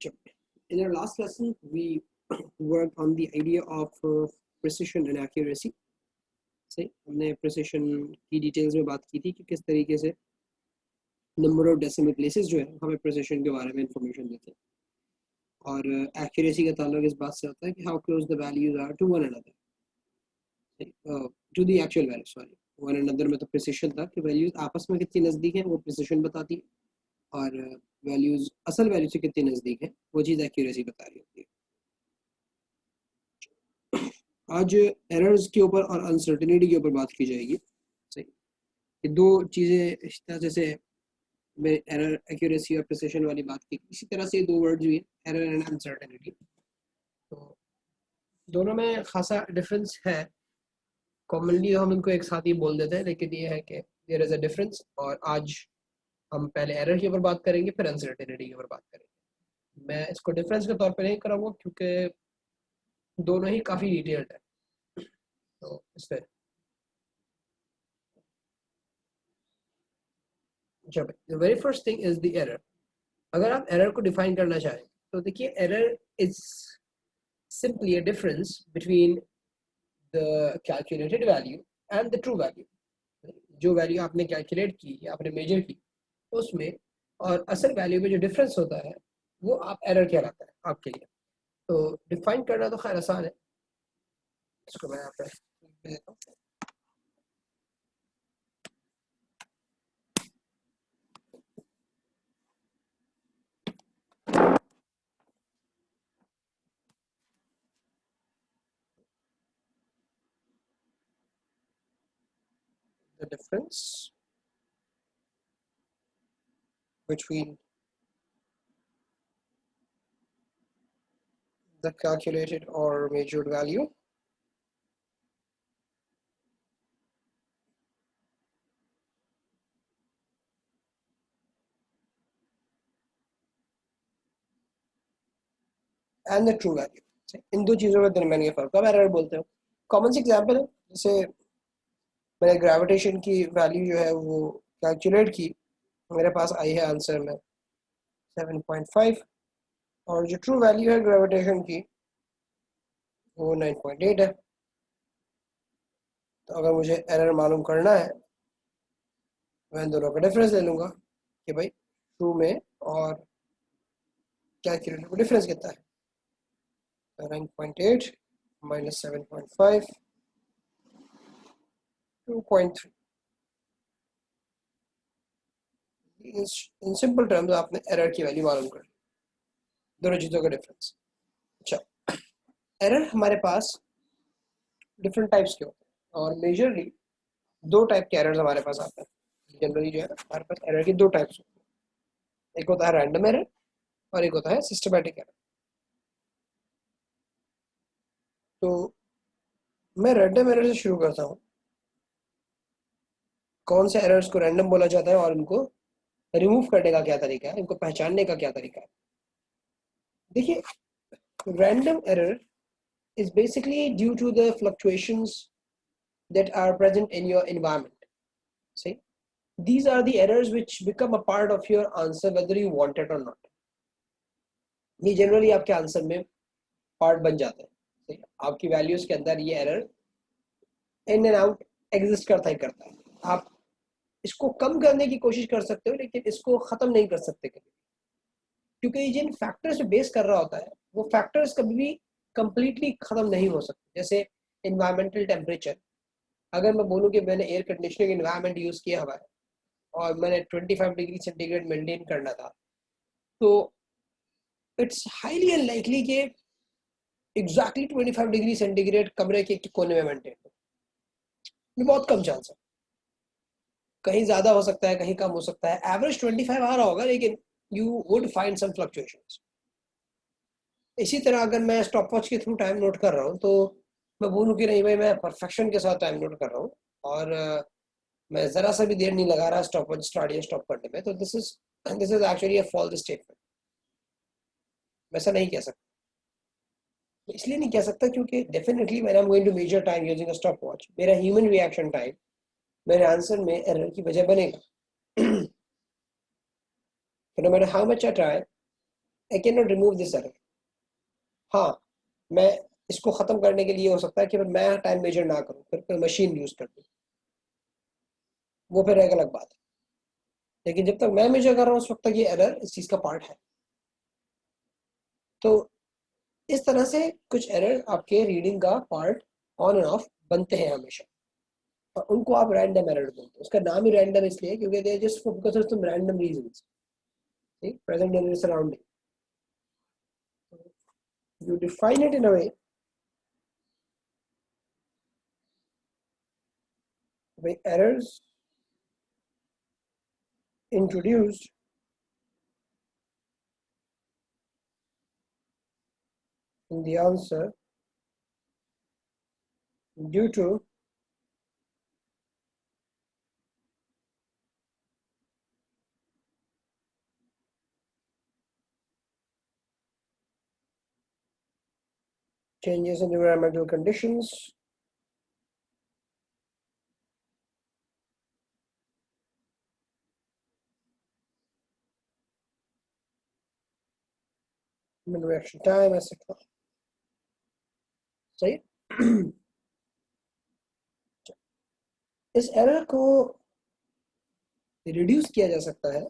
In our last lesson, we worked on the idea of precision and accuracy. सही, हमने precision की details में बात की थी कि किस तरीके से number of decimal places जो है हमें precision के बारे में information देते हैं, और accuracy का ताल्लुक इस बात से होता है कि how close the values are to one another, to the actual value, sorry, one another में तो precision था कि values आपस में कितनी नज़दीक हैं वो precision बताती है, और वैल्यूज असल वैल्यू से कितनी नज़दीक है वो चीज़ एक्यूरेसी बता रही होती है। आज एरर्स के ऊपर और अनसर्टेनिटी के ऊपर बात की जाएगी। सही, ये दो चीज़ें इस तरह से मैं एरर एक्यूरेसी और प्रिसिशन वाली बात की, इसी तरह से दो वर्ड्स भी हैं, एरर एंड अनसर्टेनिटी। तो दोनों में खासा डिफरेंस है। कॉमनली हम इनको एक साथ ही बोल देते हैं, लेकिन ये है कि देयर इज़ अ डिफरेंस, और आज हम पहले एरर के ऊपर बात करेंगे, फिर अनसर्टेनिटी के ऊपर बात करेंगे। मैं इसको डिफरेंस के तौर पे नहीं कराऊंगा क्योंकि दोनों ही काफ़ी डिटेल्ड है। तो इसमें जब the very first thing is the error. अगर आप एरर को डिफाइन करना चाहें तो देखिए, error is simply a difference between the calculated value and the true value. जो वैल्यू आपने कैलकुलेट की या आपने मेजर की उसमें और असल वैल्यू में जो डिफरेंस होता है वो आप एरर कहलाता है आपके लिए। तो डिफाइन करना तो खैर आसान है, इसको मैं यहाँ पे देता हूँ। The difference between the calculated or measured value and the true value। इन दो चीज़ों के दरमियान ये फर्क, अब एरर बोलते हो। कॉमन सी एग्जांपल है, जैसे मैंने ग्रेविटेशन की वैल्यू जो है वो कैलकुलेट की, मेरे पास आई है आंसर में 7.5, और जो ट्रू वैल्यू है ग्रेविटेशन की वो 9.8 है। तो अगर मुझे एरर मालूम करना है मैं दोनों का डिफरेंस ले लूँगा कि भाई ट्रू में और कैलकुलेटर में डिफरेंस कितना है। 9.8 minus 7.5, 2.3। इन सिंपल टर्म्स आपने एरर की वैल्यू मालूम कर ली, दोनों चीज़ों का डिफरेंस। अच्छा, एरर हमारे पास डिफरेंट टाइप्स के होते हैं, और मेजरली दो टाइप के एरर्स हमारे पास आते हैं। जनरली जो है हमारे पास एरर की दो टाइप्स होती हैं, एक होता है रैंडम एरर और एक होता है सिस्टमैटिक एरर। तो मैं रैंडम एरर से शुरू करता हूँ। कौन से एरर्स को रैंडम बोला जाता है और इनको रिमूव करने का क्या तरीका है, इनको पहचानने का क्या तरीका है। देखिए, random error is basically due to the fluctuations that are present in your environment. See, these are the errors which become a part of your answer whether you want it or not. ये generally आपके answer में part बन जाते हैं। आपकी values के अंदर ये error in and out exist करता ही करता है। आप इसको कम करने की कोशिश कर सकते हो, लेकिन इसको ख़त्म नहीं कर सकते कभी, क्योंकि ये जिन फैक्टर्स पे बेस कर रहा होता है वो फैक्टर्स कभी भी कंप्लीटली ख़त्म नहीं हो सकते। जैसे इन्वायरमेंटल टेम्परेचर, अगर मैं बोलूँ कि मैंने एयर कंडीशनिंग इन्वायरमेंट यूज़ किया हुआ है और मैंने 25 डिग्री सेंटीग्रेड मेंटेन करना था, तो इट्स हाईली अनलाइकली कि एग्जैक्टली 25 डिग्री सेंटीग्रेड कमरे के कोने में मेंटेन हो। ये बहुत कम चांस है, कहीं ज़्यादा हो सकता है, कहीं कम हो सकता है। एवरेज 25 आ रहा होगा, लेकिन you would find some fluctuations. इसी तरह अगर मैं स्टॉप वॉच के थ्रू टाइम नोट कर रहा हूँ, तो मैं बोलूँ कि नहीं भाई मैं परफेक्शन के साथ टाइम नोट कर रहा हूँ और मैं ज़रा सा भी देर नहीं लगा रहा स्टॉप वॉच स्टार्ट या स्टॉप करने में, तो this is actually a false statement. वैसा नहीं कह सकता। इसलिए नहीं कह सकता क्योंकि definitely when I am going to measure time using a stopwatch, मेरा ह्यूमन रिएक्शन टाइम मेरे आंसर में एरर की वजह बनेगा। No matter how much I try, I can not remove this error. हाँ, मैं इसको ख़त्म करने के लिए हो सकता है कि मैं टाइम मेजर ना करूँ, फिर मशीन यूज़ कर दूँ, वो फिर एक अलग बात है। लेकिन जब तक मैं मेजर कर रहा हूँ उस वक्त तक ये एरर इस चीज़ का पार्ट है। तो इस तरह से कुछ एरर आपके रीडिंग का पार्ट ऑन एंड ऑफ बनते हैं हमेशा, और उनको आप रैंडम एरर बोलते हैं। उसका नाम ही रैंडम इसलिए क्योंकि they just because of some random reasons present in your surrounding. You define it in a way where errors introduced in the answer due to changes in environmental conditions, human reaction time, etc. सही। इस error को reduce किया जा सकता है,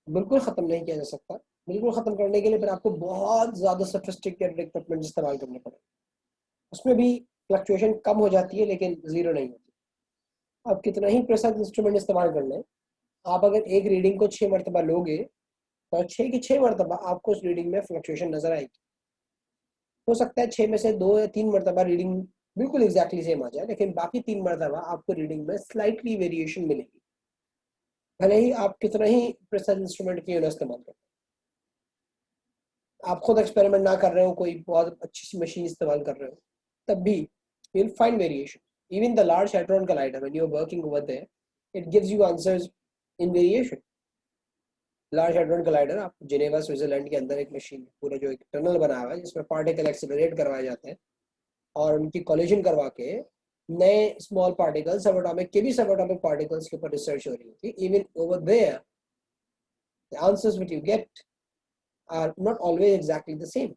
बिल्कुल ख़त्म नहीं किया जा सकता। बिल्कुल ख़त्म करने के लिए फिर आपको बहुत ज़्यादा सोफिस्टिकेटेड इक्विपमेंट इस्तेमाल करने पड़े। उसमें भी फ्लक्चुएशन कम हो जाती है लेकिन ज़ीरो नहीं होती। आप कितना ही प्रिसाइज इंस्ट्रूमेंट इस्तेमाल कर लें, आप अगर एक रीडिंग को 6 मरतबा लोगे तो 6 की 6 मरतबा आपको उस रीडिंग में फ्लक्चुएशन नज़र आएगी। हो सकता है 6 में से 2 या 3 मरतबा रीडिंग बिल्कुल एग्जैक्टली सेम आ जाए, लेकिन बाकी 3 मरतबा आपको रीडिंग में स्लाइटली वेरिएशन मिलेगी, भले ही आप कितना ही प्रिसाइज इंस्ट्रूमेंट क्यों ना इस्तेमाल करें। आप खुद एक्सपेरिमेंट ना कर रहे हो, कोई बहुत अच्छी सी मशीन इस्तेमाल कर रहे हो, तब भी you will find variation. Even the large hadron collider when you are working over there, it gives you answers in variation। Large hadron collider, आप जिनेवा स्विट्जरलैंड के अंदर एक मशीन, पूरा जो एक टनल बना हुआ है जिसमें पार्टिकल एक्सेलरेट करवाए जाते हैं और उनकी कोलिजन करवा के नए स्मॉल पार्टिकल्स, सब एटॉमिक के भी सब एटॉमिक पार्टिकल्स के ऊपर रिसर्च हो रही होती है। Even over there the answers what you get are not always exactly the same.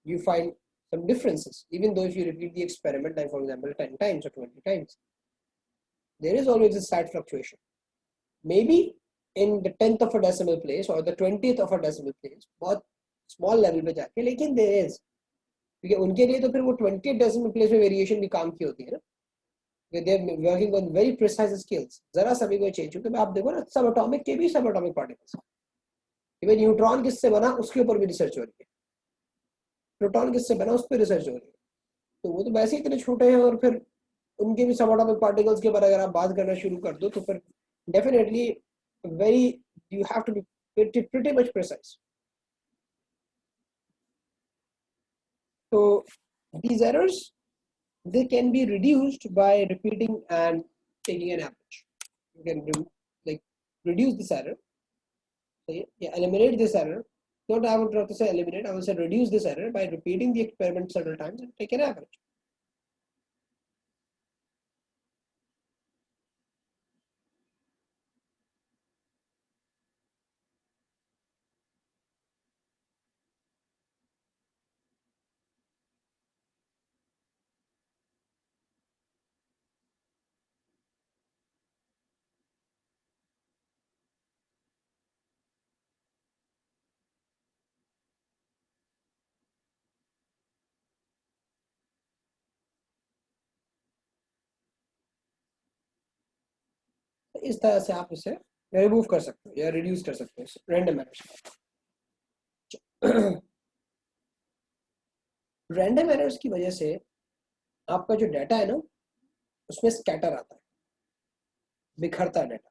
You find some differences even though if you repeat the experiment, like for example 10 times or 20 times, there is always a slight fluctuation, maybe in the 10th of a decimal place or the 20th of a decimal place, बहुत small level पे जाके, लेकिन there is, क्योंकि उनके लिए तो फिर वो 20th decimal place में वेरिएशन भी काम की होती है ना, they are working on very precise scales। जरा सा भी कोई चेंज, क्योंकि आप देखो ना सब एटॉमिक के भी सब एटॉमिक पार्टिकल्स, इवन न्यूट्रॉन किससे बना उसके ऊपर भी रिसर्च हो रही है, प्रोटॉन किससे बना उस पर रिसर्च हो रही है। तो वो तो वैसे ही इतने छोटे हैं, और फिर उनके भी सब एटॉमिक पार्टिकल्स के बारे में अगर आप बात करना शुरू कर दो तो फिर definitely very, you have to be pretty much precise। So these errors, they can be reduced by repeating and taking an average। You can do like reduce this error, so yeah, eliminate this error, not I would rather say eliminate, I will say reduce this error by repeating the experiment several times and take an average। इस तरह से आप इसे remove कर सकते हो या reduce कर सकते हो रैंडम एरर्स। रैंडम एरर्स की वजह से आपका जो डाटा है ना उसमें स्कैटर आता है, बिखरता है डाटा।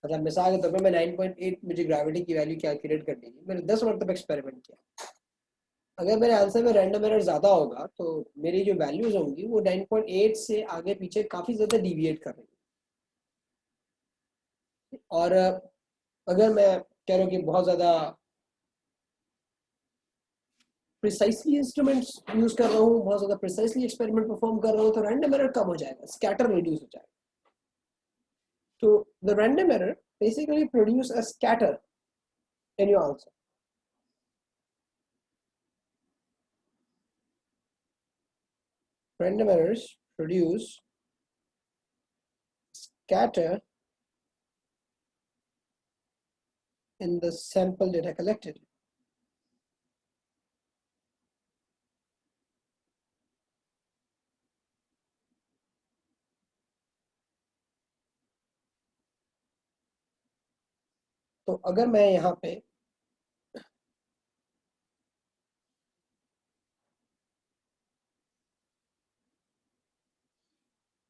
मतलब मिसाल के तौर पर मैं 9.8 मुझे ग्रेविटी की वैल्यू कैलकुलेट करनी है, मैंने 10 मरतब एक्सपेरिमेंट किया, अगर मेरे आंसर में रैंडम एरर ज़्यादा होगा तो मेरी जो वैल्यूज होंगी वो 9.8 से आगे पीछे काफ़ी ज़्यादा डिविएट कर रही है। और अगर मैं कह रहा हूँ कि बहुत ज़्यादा प्रिसाइसली इंस्ट्रूमेंट्स यूज़ कर रहा हूँ, बहुत ज़्यादा प्रिसाइसली एक्सपेरिमेंट परफॉर्म कर रहा हूँ, तो रैंडम एरर कम हो जाएगा, स्कैटर रिड्यूस हो जाएगा। तो the random error basically produce a scatter in your answer। random errors produce scatter in the sample data collected. तो अगर मैं यहाँ पे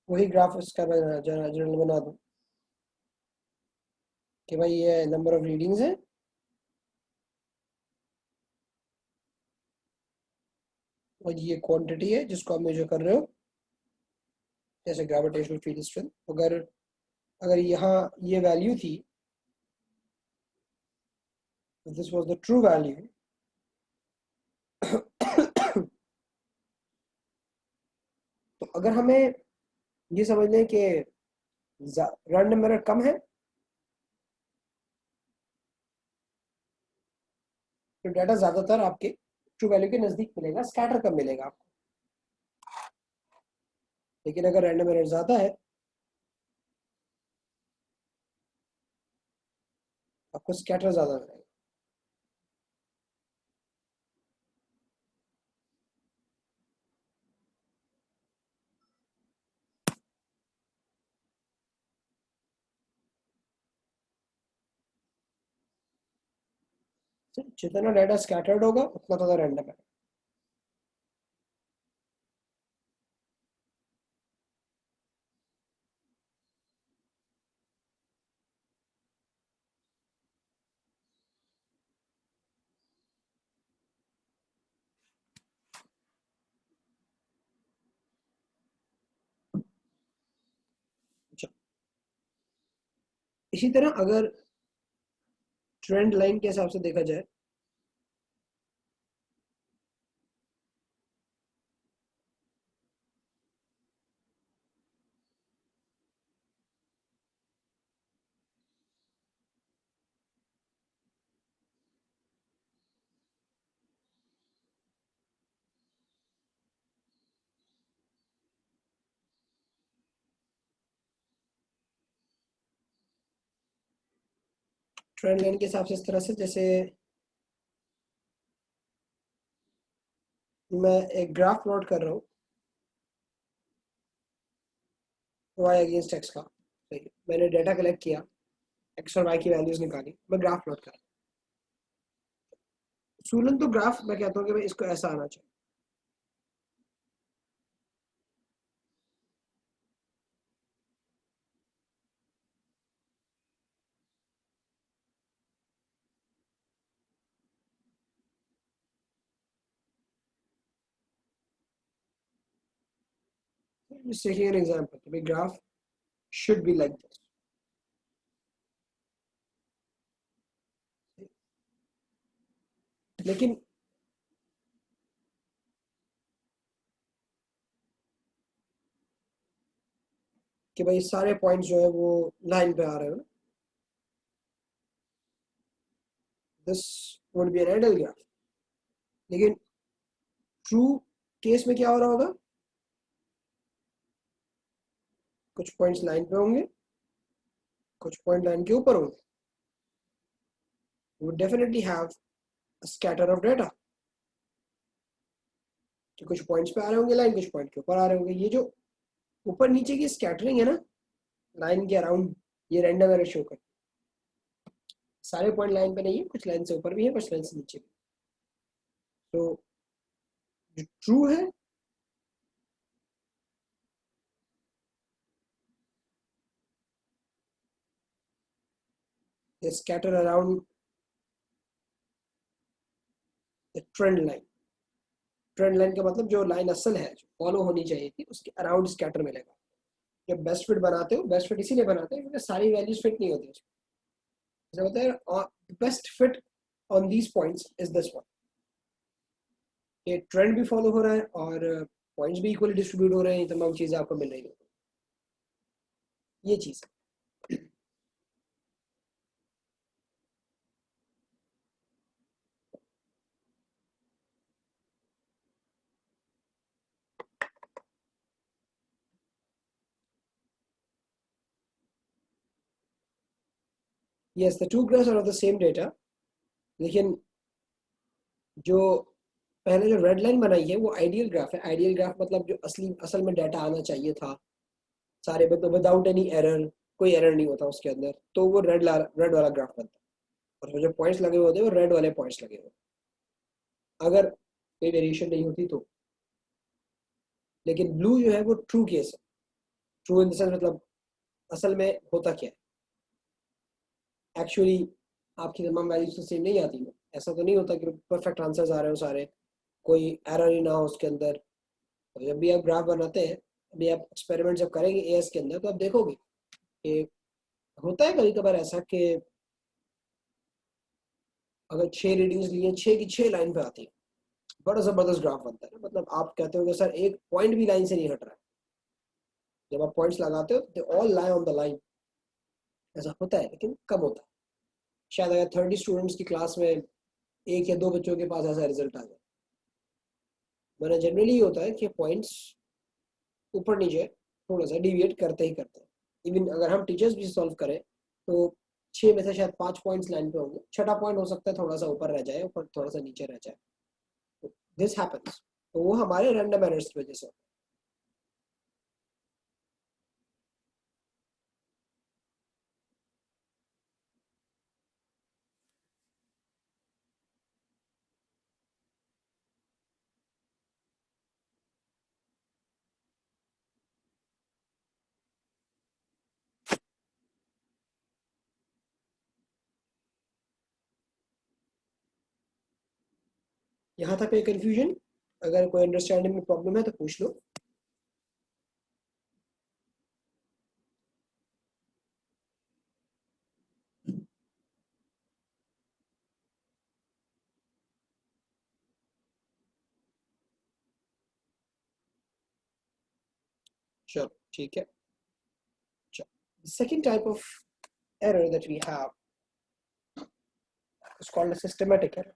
वही ग्राफ इसका जनरल बना दूं कि भाई ये नंबर ऑफ रीडिंग्स है और ये क्वांटिटी है जिसको आप मेजर कर रहे हो, जैसे ग्रेविटेशनल फील्ड स्ट्रेंथ। अगर अगर यहाँ ये वैल्यू थी, this was the true value, तो अगर हमें ये समझ लें कि रैंडम एरर कम है तो डाटा ज्यादातर आपके ट्रू वैल्यू के नजदीक मिलेगा, स्कैटर कम मिलेगा आपको। लेकिन अगर रैंडम एरर ज्यादा है आपको स्कैटर ज्यादा मिलेगा। जितना डाटा स्कैटर्ड होगा उतना ज्यादा रैंडम है। अच्छा, इसी तरह अगर ट्रेंड लाइन के हिसाब से देखा जाए ट्रेंड लाइन के हिसाब से इस तरह से, जैसे मैं एक ग्राफ प्लॉट कर रहा हूँ वाई अगेंस्ट एक्स का। सही है, मैंने डाटा कलेक्ट किया, एक्स और वाई की वैल्यूज निकाली, मैं ग्राफ प्लॉट कर रहा हूँ। सूलन तो ग्राफ मैं कहता हूँ कि भाई इसको ऐसा आना चाहिए। Just taking an example, the graph should be like this. लेकिन कि भाई सारे पॉइंट्स जो है वो लाइन पे आ रहे हो, this would be an ideal graph. लेकिन ट्रू केस में क्या हो रहा होगा, कुछ पॉइंट्स लाइन पे होंगे, कुछ पॉइंट लाइन के ऊपर होंगे। You would definitely have a scatter of data कि कुछ पॉइंट्स पे आ रहे होंगे लाइन, कुछ पॉइंट के ऊपर आ रहे होंगे। ये जो ऊपर नीचे की स्कैटरिंग है ना लाइन के अराउंड, ये रैंडम एरर शो कर, सारे पॉइंट लाइन पे नहीं है, कुछ लाइन से ऊपर भी है, कुछ लाइन से नीचे भी। तो जो ट्रू है they scatter around the trend line। Trend line का मतलब जो लाइन असल है, जो फॉलो होनी चाहिए थी, उसके अराउंड स्कैटर मिलेगा। जब बेस्ट फिट बनाते हो, बेस्ट फिट इसीलिए बनाते हैं क्योंकि सारी वैल्यूज फिट नहीं होती। जैसे होता है best fit on these points is this one, ये ट्रेंड भी फॉलो हो रहा है और पॉइंट्स भी इक्वली डिस्ट्रीब्यूट हो रहे हैं, तमाम चीजें आपको मिल रही है। ये चीज yes the two graphs are of the same data, लेकिन जो पहले जो रेड लाइन बनाई है वो आइडियल ग्राफ है। आइडियल ग्राफ मतलब जो असल में डाटा आना चाहिए था सारे, मतलब विदाउट एनी एरर, कोई एरर नहीं होता उसके अंदर, तो वो रेड वाला ग्राफ बनता है। और उसमें जो पॉइंट्स लगे हुए होते हैं वो रेड वाले पॉइंट्स लगे हुए, अगर कोई वेरिएशन नहीं होती तो। लेकिन ब्लू जो है वो ट्रू केस है। ट्रू इन द सेंस मतलब असल में होता क्या है एक्चुअली, आपकी तमाम वैल्यूज तो सेम नहीं आती ना। ऐसा तो नहीं होता कि परफेक्ट आंसर्स आ रहे हो सारे, कोई एरर ही ना हो उसके अंदर। तो जब भी आप ग्राफ बनाते हैं, अभी आप एक्सपेरिमेंट जब करेंगे एएस के अंदर, तो आप देखोगे कि होता है कभी कभार ऐसा कि अगर 6 रीडिंग्स लिए, 6 की 6 लाइन पे आती है, बड़ा जबरदस्त ग्राफ बनता है। मतलब आप कहते हो कि सर एक पॉइंट भी लाइन से नहीं हट रहा है। जब आप पॉइंट्स लगाते हो they all lie on the line. ऐसा होता है लेकिन कम होता है। शायद अगर 30 स्टूडेंट्स की क्लास में एक या दो बच्चों के पास ऐसा रिजल्ट आ जाए, वरना जनरली होता है कि पॉइंट्स ऊपर नीचे थोड़ा सा डिविएट करते ही करते हैं। इवन अगर हम टीचर्स भी सॉल्व करें तो 6 में से शायद 5 पॉइंट्स लाइन पे होंगे, छठा पॉइंट हो सकता है थोड़ा सा ऊपर रह जाए, ऊपर थोड़ा सा नीचे रह जाए। दिस हैपेंस, तो वो हमारे रैंडम एरर्स की वजह से। यहाँ तक कोई कंफ्यूजन? अगर कोई अंडरस्टैंडिंग में प्रॉब्लम है तो पूछ लो। चलो ठीक है। The second type of error that we have is called a systematic error.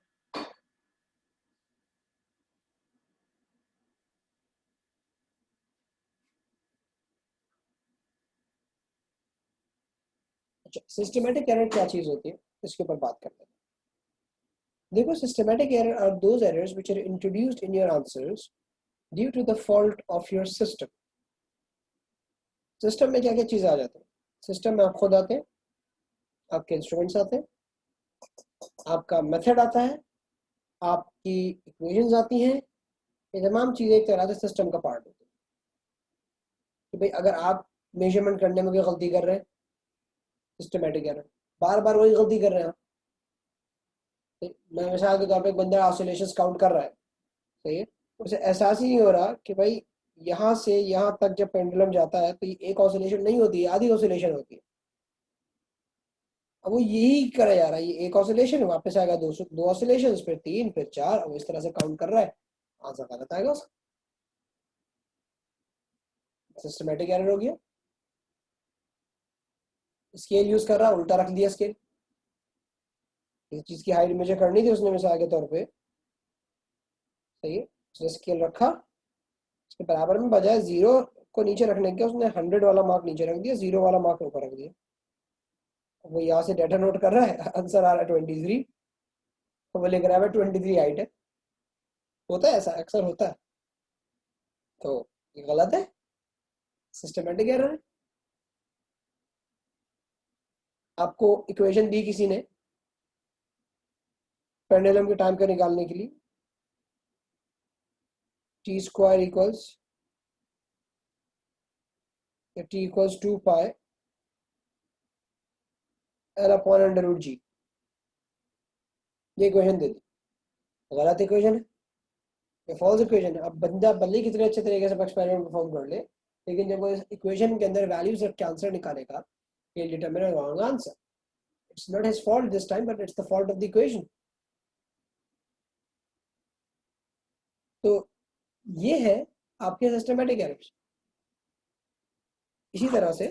अच्छा, सिस्टमेटिक एरर क्या चीज होती है, इसके ऊपर बात करते हैं। देखो, systematic error are those errors which are introduced in your answers due to the fault of your system. System में क्या क्या चीजें आ जाती हैं? सिस्टम में आप खुद आते हैं, आपके इंस्ट्रूमेंट्स आते हैं, आपका मेथड आता है, आपकी इक्वेशंस आती हैं। ये तमाम चीजें एक तरह से सिस्टम का पार्ट होती है। कि भाई अगर आप मेजरमेंट करने में कोई गलती कर रहे हैं, सिस्टमेटिक एरर, बार बार वही गलती कर रहे हैं। मैं मिसाल के तौर पे एक बंदा ऑसिलेशंस काउंट कर रहा है, सही है, उसे एहसास ही नहीं हो रहा कि भाई यहाँ से यहाँ तक जब पेंडुलम जाता है तो ये एक ऑसिलेशन नहीं होती है, आधी ऑसिलेशन होती है। अब वो यही करा जा रहा है, ये एक ऑसिलेशन वापस आएगा, दो ऑसिलेशन, फिर तीन, फिर चार, अब इस तरह से काउंट कर रहा है। आंसर गलत आएगा उसका। सिस्टमेटिक एरर हो गया। स्केल यूज कर रहा है, उल्टा रख दिया स्केल। किसी चीज की हाइट मेजर करनी थी उसने मिसाल के तौर पे, सही है, उसने स्केल रखा, उसके बराबर में बजाय जीरो को नीचे रखने के उसने 100 वाला मार्क नीचे रख दिया, जीरो वाला मार्क ऊपर रख दिया। वो यहाँ से डाटा नोट कर रहा है, आंसर आ रहा है 23, तो वो लिख रहा है 23 हाइट है। होता है ऐसा, अक्सर होता है। तो ये गलत है, सिस्टमेटिक एरर है। आपको इक्वेशन दी किसी ने पेंडुलम के टाइम को निकालने के लिए, t square equals t equals 2 pi l upon under root g, ये इक्वेशन दे दी। गलत इक्वेशन है, ये फॉल्स इक्वेशन है। अब बंदा भले कितने अच्छे तरीके से एक्सपेरिमेंट परफॉर्म कर ले, लेकिन जब वो इक्वेशन के अंदर वैल्यूज रख के आंसर निकालेगा, ये determine wrong answer. It's not his fault this time, but it's the fault of the equation. तो ये है आपके सिस्टमेटिक एरर्स। इसी तरह से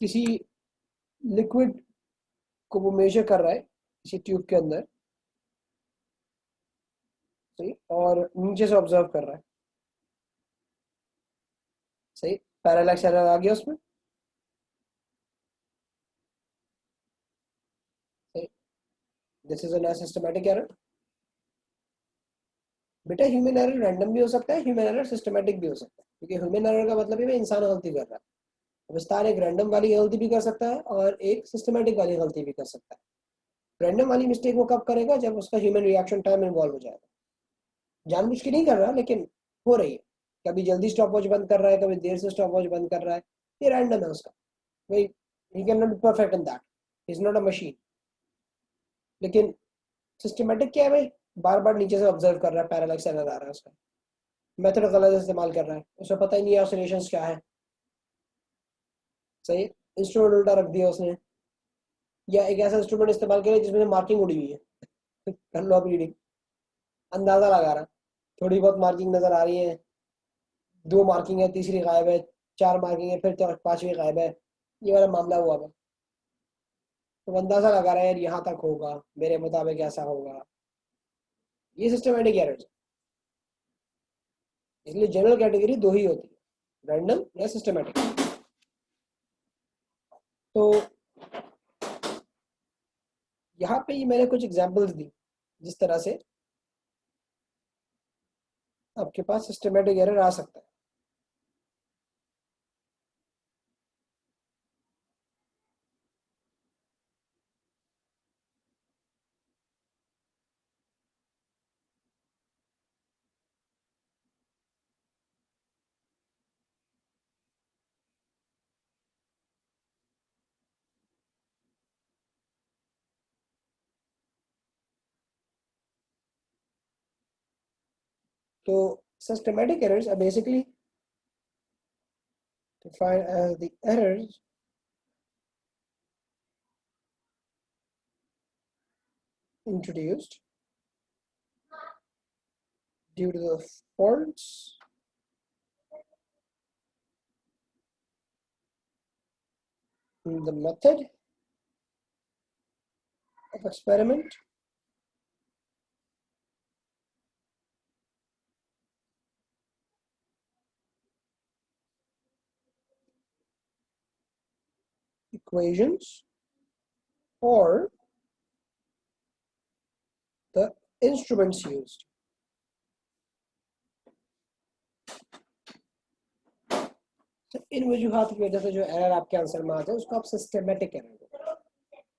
किसी लिक्विड को वो मेजर कर रहा है किसी ट्यूब के अंदर, सही, और नीचे से ऑब्जर्व कर रहा है, सही, पैरालैक्स एरर आ गया उसमें। This is a systematic error. बेटा ह्यूमन एरर रैंडम भी हो सकता है, ह्यूमन एरर सिस्टमैटिक भी हो सकता है, क्योंकि ह्यूमन एरर का मतलब है इंसान गलती कर रहा है। विस्तार एक रैंडम वाली गलती भी कर सकता है और एक सिस्टमैटिक वाली गलती भी कर सकता है। रैंडम वाली मिस्टेक वो कब करेगा, जब उसका ह्यूमन रिएक्शन टाइम इन्वॉल्व हो जाएगा। जानबूझ के नहीं कर रहा, लेकिन हो रही है। कभी जल्दी स्टॉप वॉच बंद कर रहा है, कभी देर से स्टॉप वॉच बंद कर रहा है, ये रैंडम है उसका। भाई he can not be perfect in that, is not a machine. लेकिन सिस्टमैटिक क्या है भाई, बार बार नीचे से ऑब्जर्व कर रहा है, पैरालैक्स एरर आ रहा है उसका, मेथड गलत इस्तेमाल कर रहा है, उसे पता ही नहीं है ऑसिलेशंस क्या है। सही, इंस्ट्रूमेंट उल्टा रख दिया उसने, या एक ऐसा इंस्ट्रूमेंट इस्तेमाल किया जिसमें मार्किंग उड़ी हुई है कर लो आप रीडिंग, अंदाजा लगा रहा है, थोड़ी बहुत मार्किंग नजर आ रही है, दो मार्किंग है, तीसरी गायब है, चार मार्किंग है, फिर पांचवी गायब है, ये वाला मामला हुआ है। तो अंदाजा लगा रहा है यार यहाँ तक होगा, मेरे मुताबिक ऐसा होगा। ये सिस्टमेटिक एरर्स, इसलिए जनरल कैटेगरी दो ही होती है, रैंडम या सिस्टमेटिक। तो यहाँ पे ही मैंने कुछ एग्जांपल्स दी जिस तरह से आपके पास सिस्टमेटिक एरर आ सकता है। So systematic errors are basically defined as the errors introduced due to the faults in the method of experiment, equations, or the instruments used. तो इन वजूहात की वजह से जो एरर आपके आंसर में आता है उसको आप सिस्टमेटिक एरर,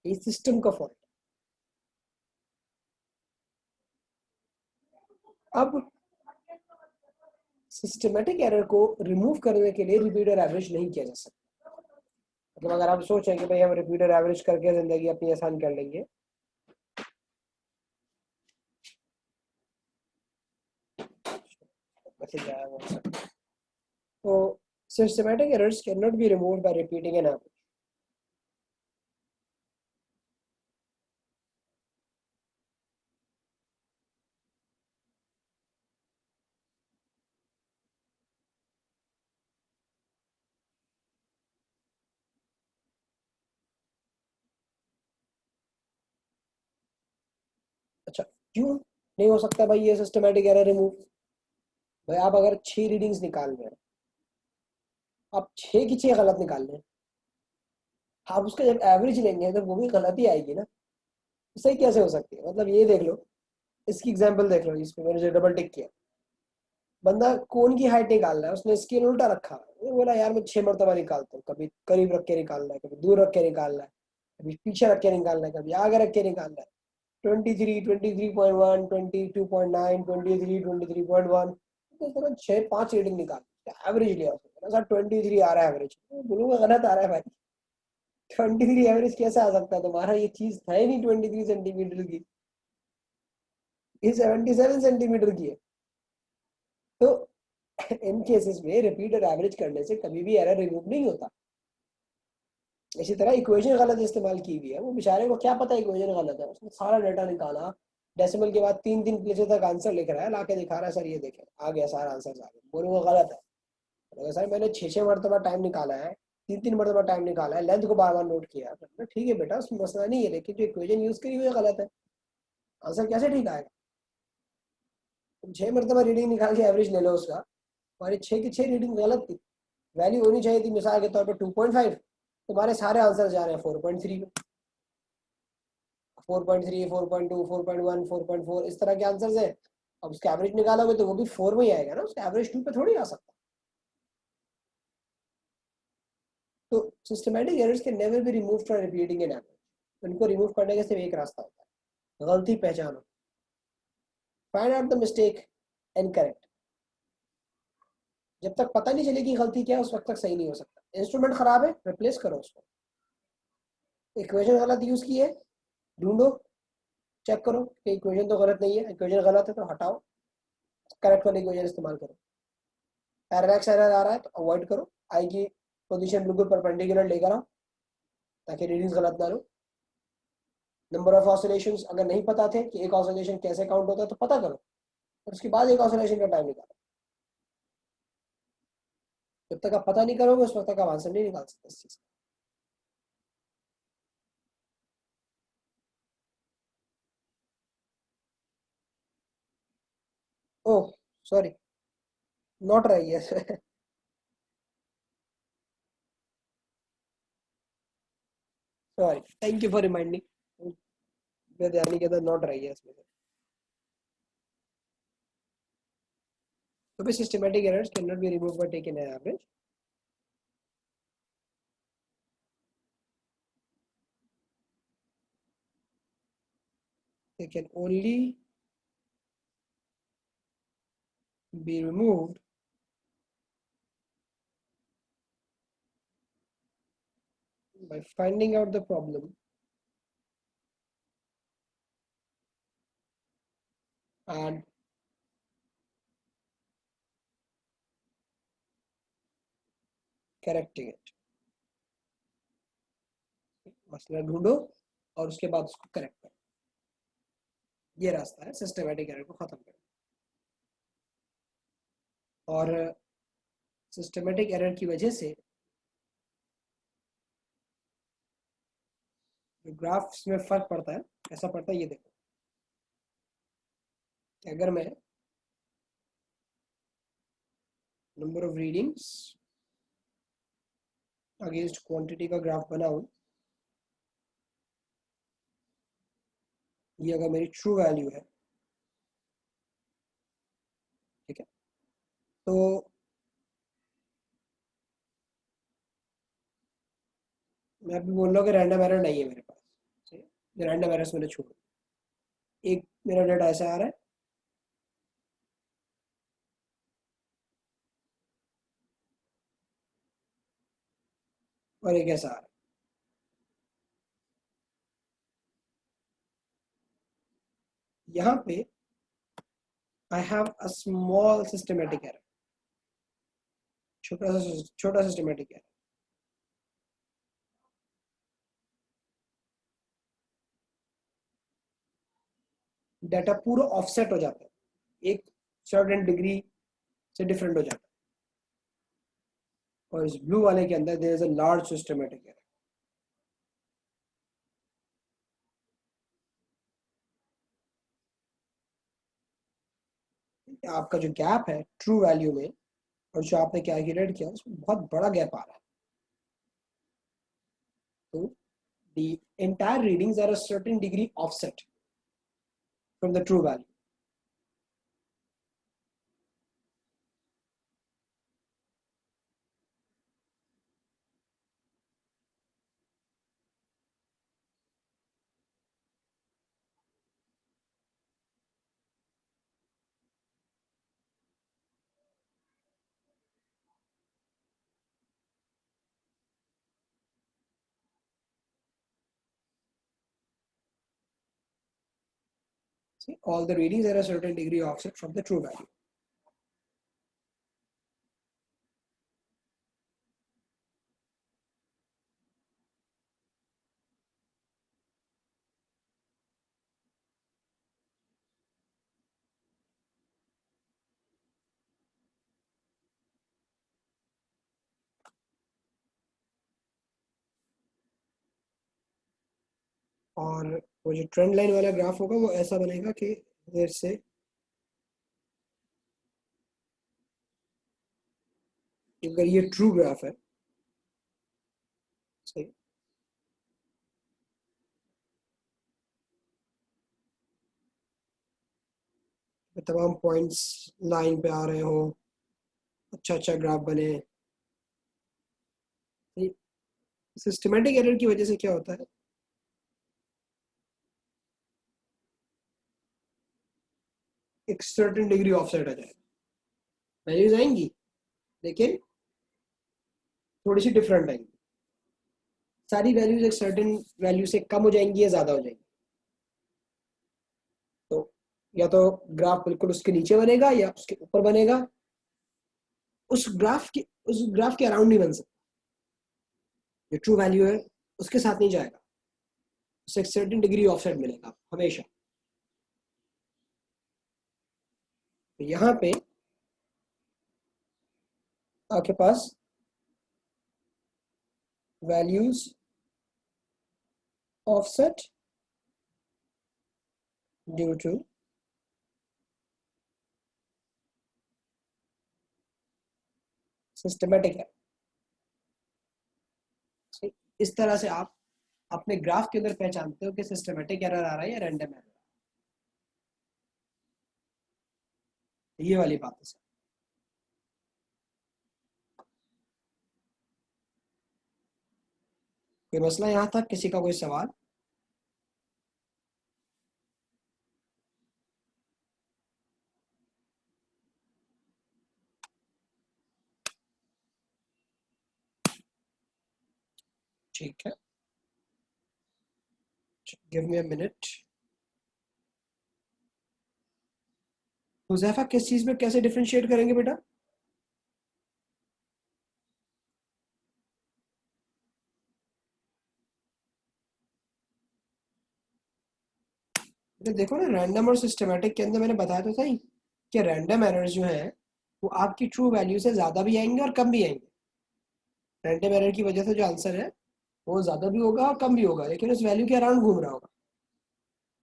ये सिस्टम का फॉल्ट। अब सिस्टमेटिक एरर को रिमूव करने के लिए रिपीटर एवरेज नहीं किया जा सकता। मतलब अगर आप सोचें कि भाई हम रिपीटर एवरेज करके जिंदगी अपनी आसान कर लेंगे, तो systematic errors cannot be removed by repeating an average. अच्छा, क्यों नहीं हो सकता भाई ये सिस्टमेटिक एरर रिमूव? भाई आप अगर 6 रीडिंग्स निकाल रहे हैं, आप 6 की 6 गलत निकाल रहे हैं, आप उसका जब एवरेज लेंगे तो वो भी गलत ही आएगी ना। तो सही कैसे हो सकती है? मतलब ये देख लो, इसकी एग्जांपल देख लो, इस पे मैंने जो डबल टिक किया, बंदा कोन की हाइट निकाल रहा है, उसने स्केल उल्टा रखा, वो बोला यार मैं 6 मरतबा निकालता हूँ, कभी करीब रख के निकाल रहा है, कभी दूर रख के निकाल रहा है, कभी पीछे रख के निकाल रहा है, कभी आगे रख के निकाल रहा है। 23, 23.1, 22.9, 23, 23.1, इस तरह 6-5 रीडिंग निकाल एवरेज लिया उसने, सर 23 आ रहा है एवरेज, बोलूंगा गलत आ रहा है भाई। 23 एवरेज कैसे आ सकता है तुम्हारा? ये चीज है ही नहीं 23 सेंटीमीटर की, ये 77 सेंटीमीटर की है। तो इन केसेस में रिपीटर एवरेज करने से कभी भी एरर रिमूव नहीं होता। इसी तरह इक्वेशन गलत इस्तेमाल की हुई है, वो बेचारे को क्या पता इक्वेशन गलत है, उसने सारा डेटा निकाला, डेसिमल के बाद 3-3 प्लेसेस तक आंसर लिख रहा है, लाके दिखा रहा है सर ये देखें आ गया, सारा आंसर आ गया, बोलूंगा गलत है। बोलेगा सर मैंने 6-6 मरतबा टाइम निकाला है, 3-3 मरतबा टाइम निकाला है, लेंथ को बार बार नोट किया है, ठीक है बेटा उसमें मसला नहीं है, लेकिन जो इक्वेशन यूज करी हुई है गलत है, आंसर कैसे ठीक आएगा? तुम 6 मरतबा रीडिंग निकाल के एवरेज ले लो उसका, हमारी 6 की 6 रीडिंग गलत थी, वैल्यू होनी चाहिए थी मिसाल के तौर पर 2.5, तुम्हारे सारे आंसर जा रहे हैं 4.3 में। 4.3, 4.2, 4.1, 4.4 इस तरह के आंसर्स हैं। अब उसका एवरेज निकालोगे तो वो भी 4 में ही आएगा ना, उसका एवरेज 2 पे थोड़ी आ सकता। तो systematic errors can never be removed from repeating an average. उनको रिमूव करने का सिर्फ एक रास्ता होता है, गलती पहचानो, find out the mistake and correct. जब तक पता नहीं चलेगी गलती क्या है उस वक्त तक सही नहीं हो सकता। इंस्ट्रूमेंट खराब है, रिप्लेस करो उसको। इक्वेशन गलत यूज की है, ढूंढो, चेक करो कि इक्वेशन तो गलत नहीं है, इक्वेशन गलत है तो हटाओ, करेक्ट वाली इक्वेशन इस्तेमाल करो। पैरालैक्स एरर आ रहा है तो अवॉइड करो, आई की पोजीशन बिल्कुल परपेंडिकुलर लेकर आओ ताकि रीडिंग्स गलत ना लो। नंबर ऑफ ऑसिलेशंस अगर नहीं पता थे कि एक ऑसिलेशन कैसे काउंट होता है तो पता करो, और उसके बाद एक ऑसिलेशन का टाइम निकालो। जब तक आप पता नहीं करोगे उस वक्त तक आप आंसर नहीं निकाल सकते इस चीज का। ओह सॉरी, नॉट रही है। Sorry, thank you for reminding. मेरे ध्यान नहीं किया था, नॉट रही है इसमें से। तो भी systematic errors can not be removed by taking an average. They can only be removed by finding out the problem and correcting it। मसला ढूंढो और उसके बाद उसको करेक्ट करो। ये रास्ता है सिस्टमैटिक एरर को खत्म करने। और सिस्टमैटिक एरर की वजह से जो ग्राफ्स में फर्क पड़ता है, कैसा पड़ता है ये देखो। अगर मैं number of readings against quantity का ग्राफ बनाऊं, ये अगर मेरी ट्रू वैल्यू है, ठीक है, तो मैं अभी बोल रहा हूँ कि रैंडम एरर नहीं है मेरे पास। रैंडम एरर्स मैंने छोड़, एक मेरा डेटा ऐसा आ रहा है, और एक ऐसा आ रहा है। यहाँ पे I have a small systematic error, छोटा सिस्टमैटिक एरर। डाटा पूरा ऑफसेट हो जाता है, एक सर्टेन डिग्री से डिफरेंट हो जाता है। और इस ब्लू वाले के अंदर there is a large systematic error. आपका जो गैप है ट्रू वैल्यू में और जो आपने कैलकुलेट किया उसमें बहुत बड़ा गैप आ रहा है। तो the entire readings are a certain degree offset from the true value। See, all the readings are a certain degree offset from the true value। और वो जो ट्रेंड लाइन वाला ग्राफ होगा वो ऐसा बनेगा कि इधर से अगर ये ट्रू ग्राफ है, सही, तमाम पॉइंट्स लाइन पे आ रहे हो, अच्छा अच्छा ग्राफ बने। सिस्टमेटिक एरर की वजह से क्या होता है, एक सर्टेन डिग्री ऑफसेट आ जाएगा, वैल्यूज आएंगी लेकिन थोड़ी सी डिफरेंट आएंगी। सारी वैल्यूज एक सर्टेन वैल्यू से कम हो जाएंगी या ज्यादा हो जाएंगी। तो या तो ग्राफ बिल्कुल उसके नीचे बनेगा या उसके ऊपर बनेगा, उस ग्राफ के अराउंड नहीं बन सकता। जो ट्रू वैल्यू है उसके साथ नहीं जाएगा, उससे एक सर्टेन डिग्री ऑफसेट मिलेगा हमेशा। तो यहाँ पे आपके पास values offset due to systematic है। इस तरह से आप अपने ग्राफ के अंदर पहचानते हो कि सिस्टमेटिक एरर आ रहा है या रैंडम एरर। ये वाली बात है सर। कोई मसला यहाँ तक, किसी का कोई सवाल? ठीक है, give me a minute. Huzaifa किस चीज में कैसे डिफरेंशिएट करेंगे बेटा? तो देखो ना, रैंडम और सिस्टमेटिक के अंदर मैंने बताया तो सही कि रैंडम एरर्स जो है वो आपकी ट्रू वैल्यू से ज्यादा भी आएंगे और कम भी आएंगे। रैंडम एरर की वजह से जो आंसर है वो ज्यादा भी होगा और कम भी होगा, लेकिन उस वैल्यू के अराउंड घूम रहा होगा।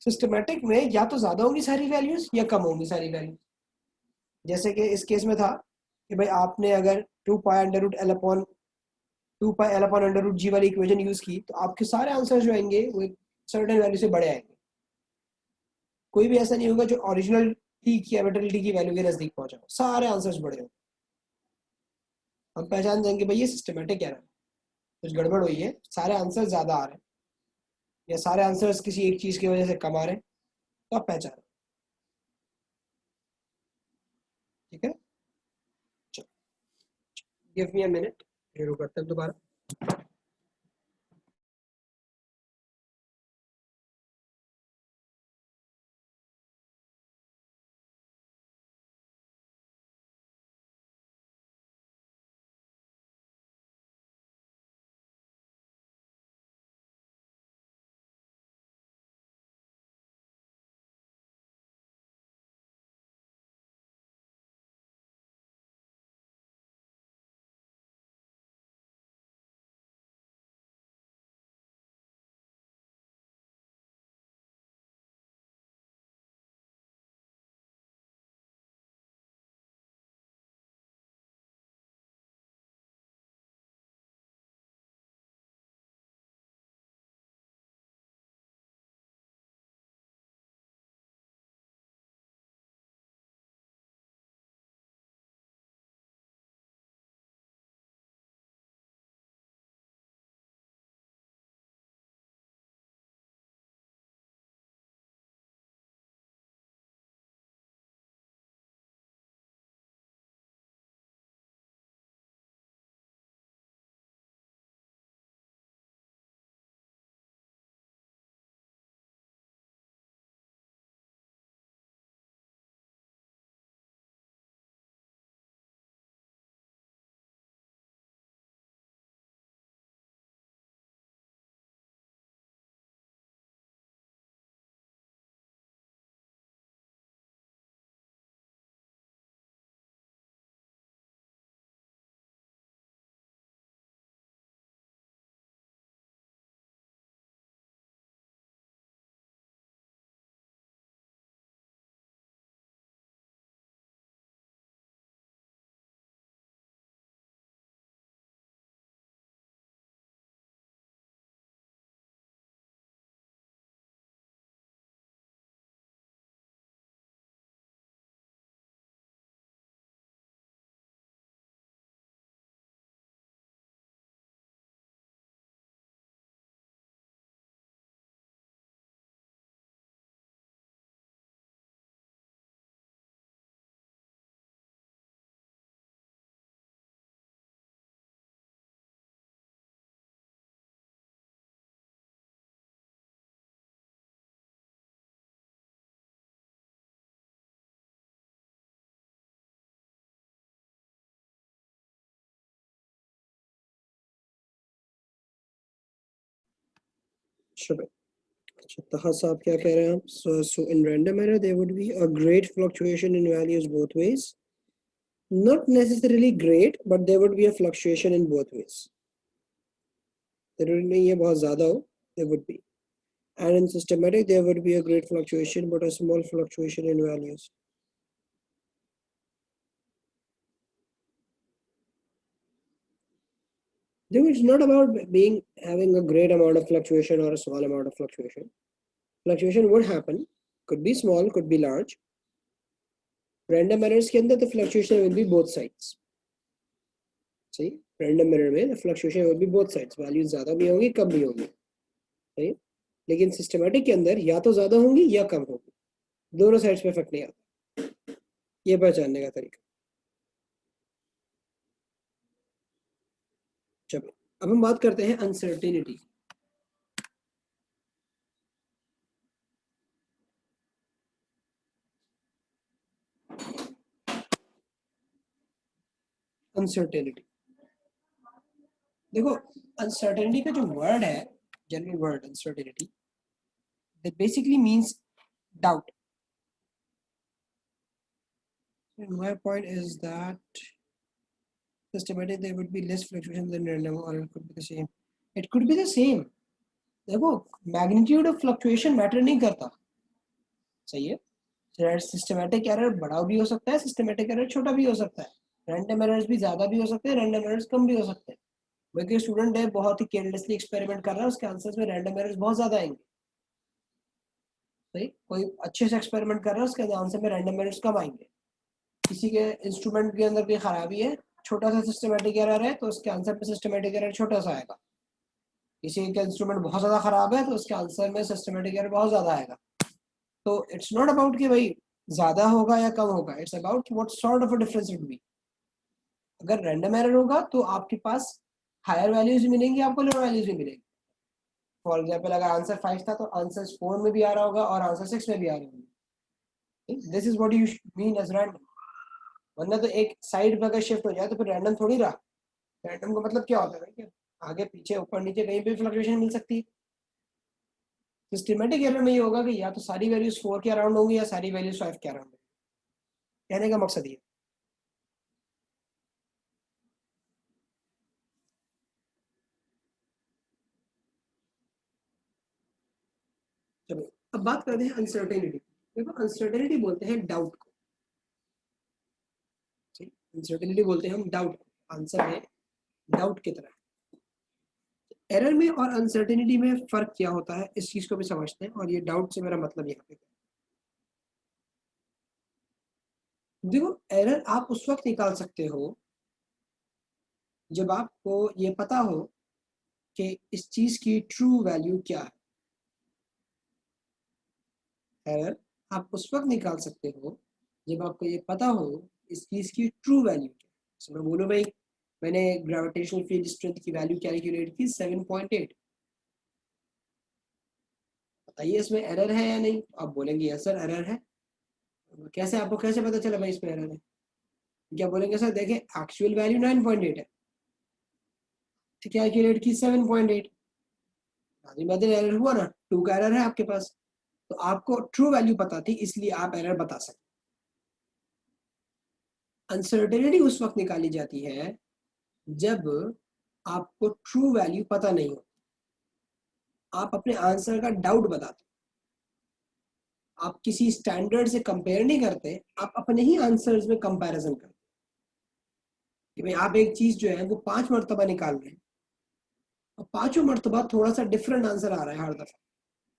सिस्टमेटिक में या तो ज्यादा होंगी सारी वैल्यूज या कम होंगी सारी वैल्यूज। जैसे कि इस केस में था कि भाई आपने अगर two pi l upon under root g वाली इक्वेशन यूज की तो आपके सारे आंसर जो आएंगे वो एक सर्टेन वैल्यू से बड़े आएंगे। कोई भी ऐसा नहीं होगा जो ओरिजिनल टी की कैपिटल टी की वैल्यू के नजदीक पहुंचा, सारे आंसर्स बड़े होंगे। हम पहचान जाएंगे भाई ये सिस्टमेटिक एरर, कुछ गड़बड़ हुई है, सारे आंसर ज्यादा आ रहे हैं या सारे आंसर्स किसी एक चीज की वजह से कम आ रहे हैं, तो आप पहचान। ठीक है, गिव मी अ मिनट, शुरू करते हैं दोबारा। चलो अच्छा, तहा साहब क्या कह रहे हैं आप? So in random error there would be a great fluctuation in values both ways. Not necessarily great, but there would be a fluctuation in both ways. जरूरी नहीं है बहुत ज़्यादा हो, there would be. And in systematic there would be a great fluctuation, but a small fluctuation in values. It's not about having a great amount of fluctuation or a small amount of fluctuation. Fluctuation would happen, could be small, could be large. Random errors के अंदर the fluctuation will be both sides. सही, random error में the fluctuation will be both sides. Values ज़्यादा भी होंगी, कम भी होंगी, सही. लेकिन systematic के अंदर या तो ज़्यादा होंगी या कम होंगी, दोनों sides पे फर्क नहीं आता. ये पहचानने का तरीका. चलो अब हम बात करते हैं अनसर्टेनिटी. अनसर्टेनिटी देखो, अनसर्टेनिटी का जो वर्ड है, general word uncertainty, that basically means doubt. And my point is that systematic there would be less fluctuation than random, or it could be the same. It could be the same. देखो magnitude of fluctuation matter नहीं करता, सही है. Systematic error बड़ा भी हो सकता है, सिस्टमैटिक एरर छोटा भी हो सकता है, रैंडम एरर्स भी ज्यादा भी हो सकते हैं, रैंडम एरर्स कम भी हो सकते हैं. कोई स्टूडेंट है बहुत ही केयरलेसली एक्सपेरिमेंट कर रहा है, उसके आंसर्स में रैंडम एरर्स बहुत ज्यादा आएंगे, सही. कोई अच्छे से एक्सपेरिमेंट कर रहा है, उसके आंसर में रैंडम एरर्स कम आएंगे. किसी के इंस्ट्रूमेंट के अंदर कोई खराबी है, छोटा सा सिस्टमैटिक एरर है, तो उसके आंसर में सिस्टमैटिक एरर छोटा सा आएगा. किसी का इंस्ट्रूमेंट बहुत ज्यादा खराब है, तो उसके आंसर में सिस्टमैटिक एरर बहुत ज्यादा आएगा. तो इट्स नॉट अबाउट कि भाई ज्यादा होगा या कम होगा, it's about what sort of a difference it be. अगर रैंडम एरर होगा तो आपके पास हायर वैल्यूज भी मिलेंगी, आपको लोअर वैल्यूज भी मिलेंगी. फॉर एग्जांपल अगर आंसर 5 था तो आंसर 4 में भी आ रहा होगा और आंसर 6 में भी आ रहा होगा. This is what you mean as random. वरना तो एक साइड पे अगर शिफ्ट हो जाए तो फिर रैंडम थोड़ी रहा. रैंडम का मतलब क्या होता है क्या, आगे पीछे ऊपर नीचे कहीं पे फ्लक्चुएशन मिल सकती है. सिस्टमैटिक एरर में ये होगा कि या तो सारी वैल्यूज 4 के अराउंड होंगी या सारी वैल्यूज 5 के अराउंड होंगी. कहने का मकसद ये. चलो अब बात करते हैं अनसर्टेनिटी. देखो अनसर्टेनिटी बोलते हैं डाउट को, अनसर्टेनिटी बोलते हैं हम डाउट को. आंसर है डाउट की तरह. एरर में और अनसर्टेनिटी में फर्क क्या होता है, इस चीज को भी समझते हैं. और ये डाउट से मेरा मतलब यहाँ पे, देखो एरर आप उस वक्त निकाल सकते हो जब आपको ये पता हो कि इस चीज की ट्रू वैल्यू क्या है. एरर आप उस वक्त निकाल सकते हो जब आपको ये पता हो इस चीज की ट्रू वैल्यू क्या है. so, मैं बोलूँ भाई मैंने ग्रेविटेशनल फील्ड स्ट्रेंथ की वैल्यू कैलकुलेट की 7.8, बताइए इसमें एरर है या नहीं. आप बोलेंगे यस सर एरर है. कैसे, आपको कैसे पता चला भाई इसमें एरर है. क्या बोलेंगे सर देखें एक्चुअल वैल्यू 9.8 है, ठीक है, कैलकुलेट की 7.8, एरर हुआ ना, 2 का एरर है आपके पास. तो आपको ट्रू वैल्यू पता थी इसलिए आप एरर बता सकते. अनसर्टेनिटी उस वक्त निकाली जाती है जब आपको ट्रू वैल्यू पता नहीं हो, आप अपने आंसर का डाउट बताते. आप किसी स्टैंडर्ड से कंपेयर नहीं करते, आप अपने ही आंसर्स में कंपैरिजन करते कि भाई आप एक चीज जो है वो 5 मरतबा निकाल रहे हैं और 5 मरतबा थोड़ा सा डिफरेंट आंसर आ रहा है हर दफा,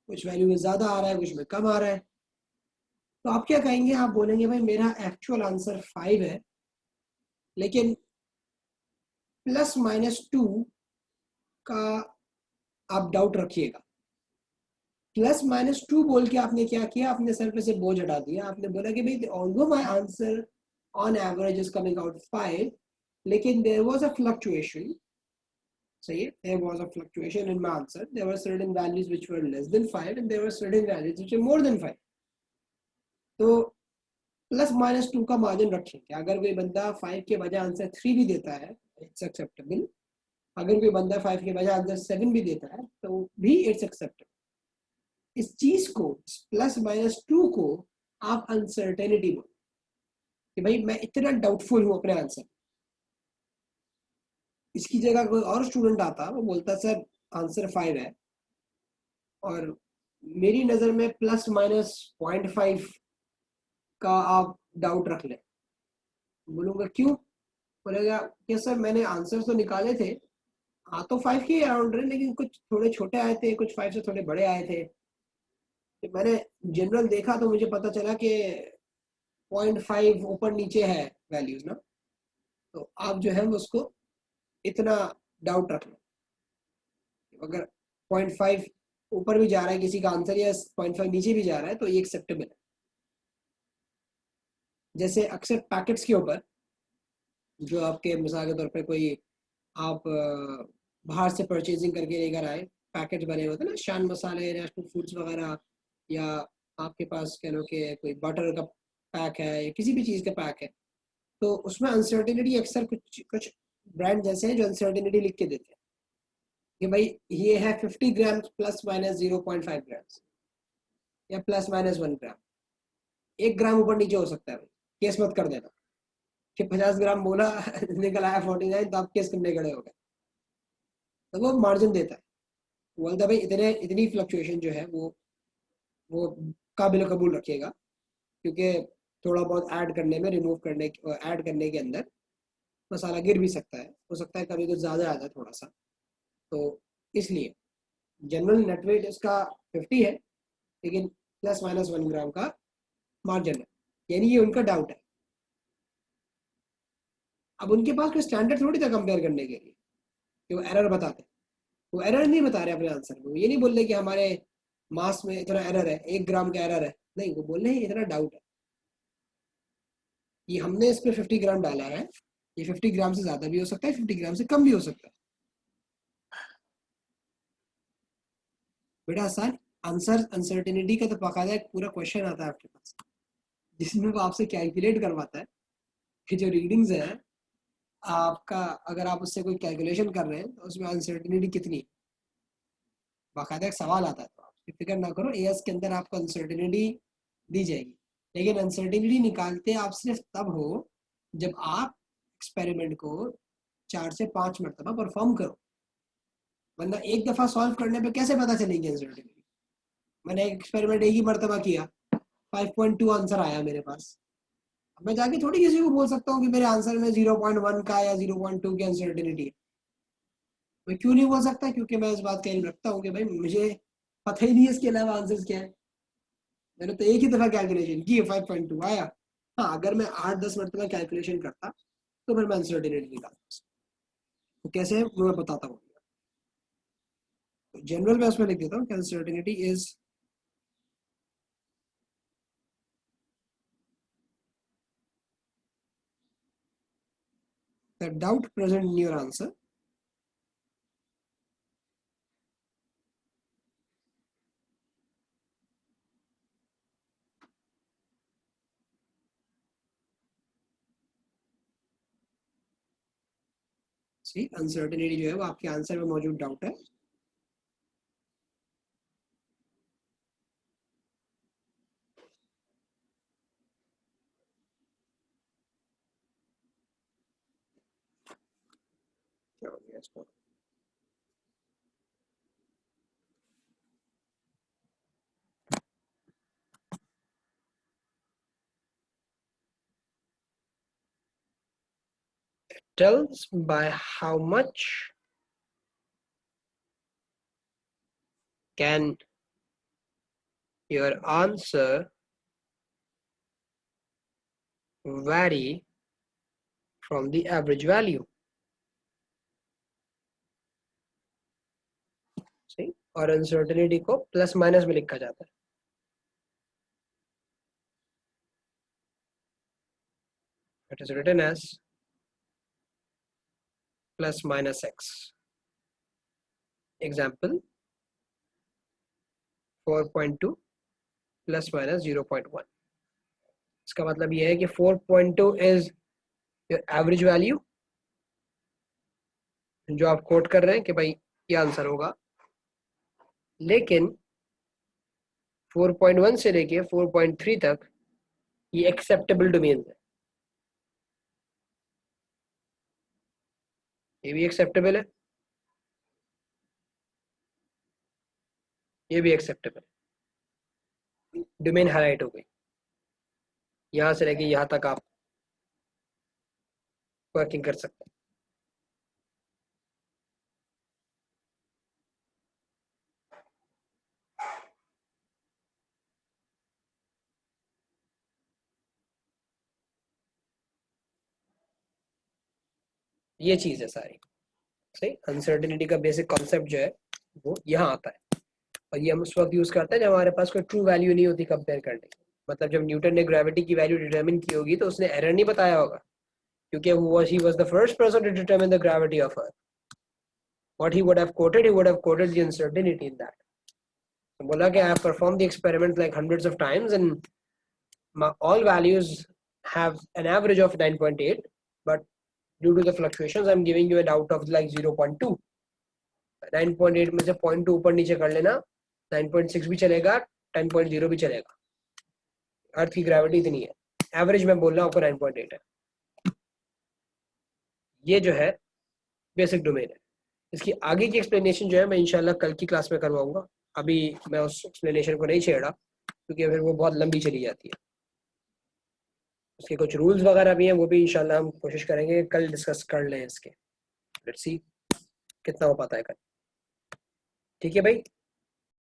कुछ वैल्यू में ज्यादा आ रहा है, कुछ में कम आ रहा है. तो आप क्या कहेंगे, आप बोलेंगे भाई मेरा एक्चुअल आंसर 5 है, लेकिन +-2 का आप डाउट रखिएगा. +-2 बोल के आपने क्या किया, आपने सर पे से बोझ हटा दिया. आपने बोला कि भाई although my answer on average is coming out 5, लेकिन देयर वाज अ फ्लक्चुएशन. सही है, there was a fluctuation in my answer. There were certain values which were less than 5 and there were certain values which were more than 5. तो +-2 का margin रखेंगे. अगर कोई बंदा 5 के बजाय आंसर 3 भी देता है, इट्स एक्सेप्टेबल. अगर कोई बंदा 5 के बजाय आंसर 7 भी देता है तो भी इट्स एक्सेप्टेबल. इस चीज को +-2 को आप अनसर्टेनिटी बोलो कि भाई मैं इतना डाउटफुल हूं अपने आंसर। इसकी जगह कोई और स्टूडेंट आता, वो बोलता सर आंसर 5 है, और मेरी नज़र में ±0.5 का आप डाउट रख लें। बोलूँगा क्यों? बोलेगा कि सर मैंने आंसर तो निकाले थे, हाँ तो 5 के अराउंड रहे, लेकिन कुछ थोड़े छोटे आए थे, कुछ 5 से थोड़े बड़े आए थे। तो मैंने जनरल देखा तो मुझे पता चला कि 0.5 ऊपर नीचे है वैल्यूज ना, तो आप जो है उसको इतना डाउट रख लो। अगर 0.5 ऊपर भी जा रहा है किसी का आंसर, या 0.5 नीचे भी जा रहा है, तो ये एक्सेप्टेबल है। जैसे अक्सर पैकेट्स के ऊपर, जो आपके मिसाल के तौर पे कोई आप बाहर से परचेजिंग करके लेकर आए, पैकेट बने होते हैं ना, शान मसाले, नेशनल फूड्स वगैरह, या आपके पास कह लो कि कोई बटर का पैक है या किसी भी चीज़ का पैक है, तो उसमें अनसर्टिनिटी अक्सर कुछ कुछ ब्रांड जैसे हैं जो अनसर्टिनिटी लिख के देते हैं कि भाई ये है 50 ग्राम ±0.5 ग्राम, या +-1 ग्राम। 1 ग्राम ऊपर नीचे हो सकता है भाई, केस मत कर देना कि 50 ग्राम बोला निकल आया 49, तो आप केस करने खड़े हो गए। तो वो मार्जिन देता है, बोलता है भाई इतने इतनी फ्लक्चुएशन जो है वो काबिल कबूल रखिएगा, क्योंकि थोड़ा बहुत ऐड करने में, ऐड करने के अंदर मसाला गिर भी सकता है, हो सकता है कभी कुछ ज़्यादा आ जाए थोड़ा सा, तो इसलिए जनरल नेट वेट इसका 50 है, लेकिन +-1 ग्राम का मार्जिन है, यानी ये उनका डाउट है। अब उनके पास कोई स्टैंडर्ड थोड़ी था कंपेयर करने के लिए कि वो एरर बताते, वो एरर नहीं बता रहे अपने आंसर में, वो ये नहीं बोल रहे कि हमारे मास में इतना एरर है, 1 ग्राम का एरर है, नहीं, वो बोल रहे हैं इतना डाउट है, ये हमने इस पर 50 ग्राम डाला है, ये 50 ग्राम से ज़्यादा भी हो सकता है, 50 ग्राम से कम भी हो सकता है। बेटा आसान आंसर अनसर्टेनिटी का तो बाकायदा एक पूरा क्वेश्चन आता है आपके पास, जिसमें वो आपसे कैलकुलेट करवाता है कि जो रीडिंग्स है आपका, अगर आप उससे कोई कैलकुलेशन कर रहे हैं तो उसमें अनसर्टेनिटी कितनी, बाकायदा एक सवाल आता है। तो आप फिक्र ना करो, एएस के अंदर आपको अनसर्टेनिटी दी जाएगी, लेकिन अनसर्टेनिटी निकालते आप सिर्फ तब हो जब आप एक्सपेरिमेंट को 4 से 5 मरतबा परफॉर्म करो, वरना एक दफ़ा सॉल्व करने पे कैसे पता चलेगी अनसर्टेनिटी। मैंने एक एक्सपेरिमेंट एक ही मरतबा किया, 5.2 आंसर आया मेरे पास, अब मैं जाके थोड़ी किसी को बोल सकता हूँ कि मेरे आंसर में 0.1 का या 0.2 की अनसर्टेनिटी है। मैं क्यों नहीं बोल सकता? क्योंकि मैं इस बात का इल्म रखता हूँ कि भाई मुझे पता ही नहीं है इसके अलावा आंसर क्या है, मैंने तो एक ही दफ़ा कैलकुलेशन की, 5.2 आया। हाँ, अगर मैं 8-10 मरतबा कैलकुलेशन करता तो फिर मैं अनसर्टेनिटी निकालता, तो कैसे मैं बताता हूँ। जनरल में उसमें लिख देता हूँ कि uncertainty is the doubt present in your answer see, uncertainty जो है वो आपके आंसर में मौजूद डाउट है। क्या हो गया इसको? Tells by how much can your answer vary from the average value। सही, और अनसर्टेनिटी को प्लस माइनस में लिखा जाता है। It is written as +-x। Example 4.2 +-0.1। इसका मतलब यह है कि 4.2 इज योर एवरेज वैल्यू जो आप कोट कर रहे हैं कि भाई ये आंसर होगा, लेकिन 4.1 से लेके 4.3 तक ये एक्सेप्टेबल डोमेन है, ये भी एक्सेप्टेबल है, ये भी एक्सेप्टेबल है, डोमेन हाईलाइट हो गई। यहाँ से लेके यहाँ तक आप वर्किंग कर सकते हैं। ये चीज़ है सारी, सही। अनसर्टेनिटी का बेसिक कॉन्सेप्ट जो है वो यहाँ आता है, और ये हम उस वक्त यूज करते हैं जब हमारे पास कोई ट्रू वैल्यू नहीं होती कंपेयर करने की। मतलब जब न्यूटन ने ग्रेविटी की वैल्यू डिटरमिन की होगी तो उसने एरर नहीं बताया होगा, क्योंकि he was the first person to determine the gravity of Earth. What he would have quoted, he would have quoted the uncertainty in that. तो बोला कि I have performed the experiment like hundreds of times and all values have an average of 9.8, but due to the fluctuations I'm giving you a doubt of like 0.2. 9.8 में से 0.2 ऊपर नीचे कर लेना, 9.6 भी चलेगा, 10.0 भी चलेगा। अर्थ की ग्रेविटी इतनी है, एवरेज में बोल रहा हूँ आपको 9.8 है। ये जो है बेसिक डोमेन है। इसकी आगे की एक्सप्लेनेशन जो है मैं इंशाल्लाह कल की क्लास में करवाऊंगा। अभी मैं उस एक्सप्लेनेशन को नहीं छेड़ा क्योंकि फिर वो बहुत लंबी चली जाती है। उसके कुछ रूल्स वगैरह भी हैं, वो भी इंशाल्लाह हम कोशिश करेंगे कल डिस्कस कर लें इसके। लेट्स सी कितना हो पाता है कल। ठीक है भाई।